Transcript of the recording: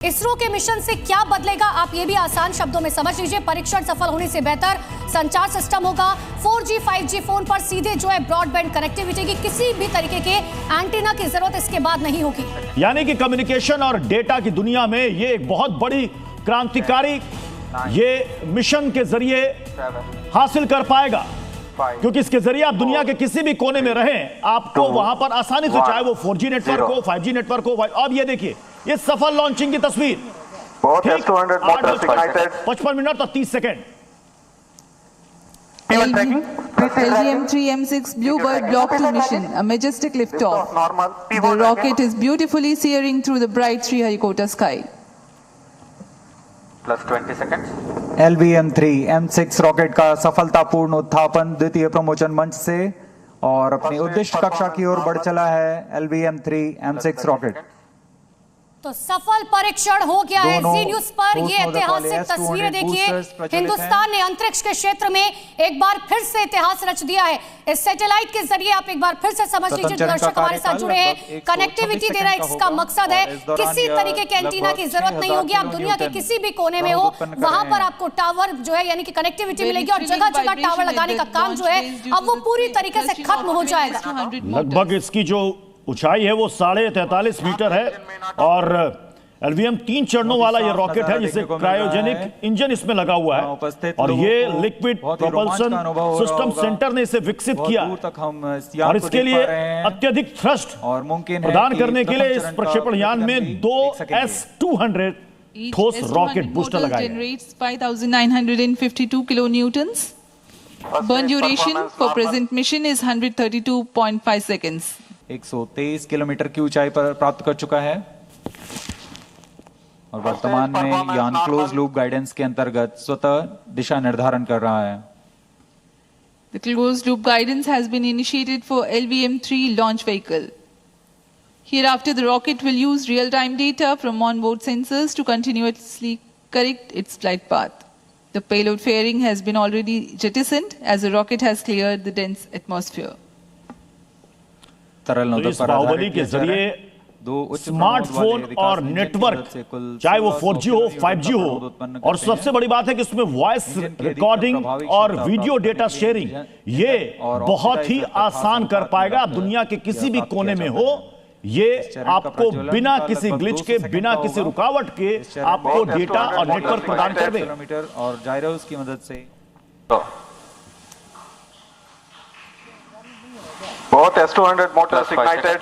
इसरो के मिशन से क्या बदलेगा, आप ये भी आसान शब्दों में समझ लीजिए। परीक्षण सफल होने से बेहतर संचार सिस्टम होगा। 4G 5G फोन पर सीधे जो है ब्रॉडबैंड कनेक्टिविटी की किसी भी तरीके के एंटीना की जरूरत इसके बाद नहीं होगी। यानी कि कम्युनिकेशन और डेटा की दुनिया में ये एक बहुत बड़ी क्रांतिकारी ये मिशन के जरिए हासिल कर पाएगा, क्योंकि इसके जरिए आप दुनिया के किसी भी कोने में रहें, आपको वहां पर आसानी से, चाहे वो 4G नेटवर्क हो, 5G नेटवर्क हो। अब ये देखिए, ये सफल लॉन्चिंग की तस्वीर, 55 मिनट और 30 second. LVM-3 M6 Bluebird Block 2 mission, a majestic liftoff. The rocket is beautifully searing through the bright Sriharikota sky. Plus 20 seconds. LVM-3 M6 rocket का सफलतापूर्ण उत्थापन द्वितीय प्रमोचन मंच से और अपनी उद्दिष्ट कक्षा की ओर बढ़ चला है LVM-3 M6 रॉकेट। तो सफल परीक्षण हो गया है। जी न्यूज पर ये ऐतिहासिक तस्वीरें देखिए। हिंदुस्तान ने अंतरिक्ष के क्षेत्र में एक बार फिर से इतिहास रच दिया है। इस सैटेलाइट के जरिए आप एक बार फिर से समझ लीजिए, दर्शक हमारे साथ जुड़े हैं, कनेक्टिविटी देना इसका मकसद है। किसी तरीके के एंटीना की जरूरत नहीं होगी। आप दुनिया के किसी भी कोने में हो, वहां पर आपको टावर जो है यानी कि कनेक्टिविटी मिलेगी और जगह जगह टावर लगाने का काम जो है अब वो पूरी तरीके से खत्म हो जाएगा। लगभग इसकी जो ऊंचाई है वो 43.5 मीटर है और LVM 3 चरणों वाला ये रॉकेट है, जिसे क्रायोजेनिक इंजन इसमें लगा हुआ है और ये लिक्विड प्रोपल्शन सिस्टम सेंटर ने इसे विकसित किया और इसके लिए अत्यधिक थ्रस्ट प्रदान करने के लिए इस प्रक्षेपण यान में 2 S-200 ठोस रॉकेट बूस्टर लगाए हैं। 5952 kilonewtons. Burn duration for present mission is 132.5 seconds. 123 kilometre की ऊंचाई पर प्राप्त कर चुका है और वर्तमान में यान क्लोज लूप गाइडेंस के अंतर्गत स्वतः दिशा निर्धारण कर रहा है। The closed loop guidance has been initiated for LVM-3 launch vehicle. Hereafter, the rocket will use real-time data from onboard sensors to continuously correct its flight path. The payload fairing has been already jettisoned as the rocket has cleared the dense atmosphere. तो इस बाहुबली के जरिए smartphone और network, चाहे वो 4G हो, 5G हो, और सबसे बड़ी बात है कि इसमें वॉइस रिकॉर्डिंग और वीडियो डेटा शेयरिंग ये बहुत ही आसान कर पाएगा। आप दुनिया के किसी भी कोने में हो, ये आपको बिना किसी ग्लिच के, बिना किसी रुकावट के आपको डेटा और नेटवर्क प्रदान कर देगा और जायरोस की मदद से। Both S-200 motors ignited.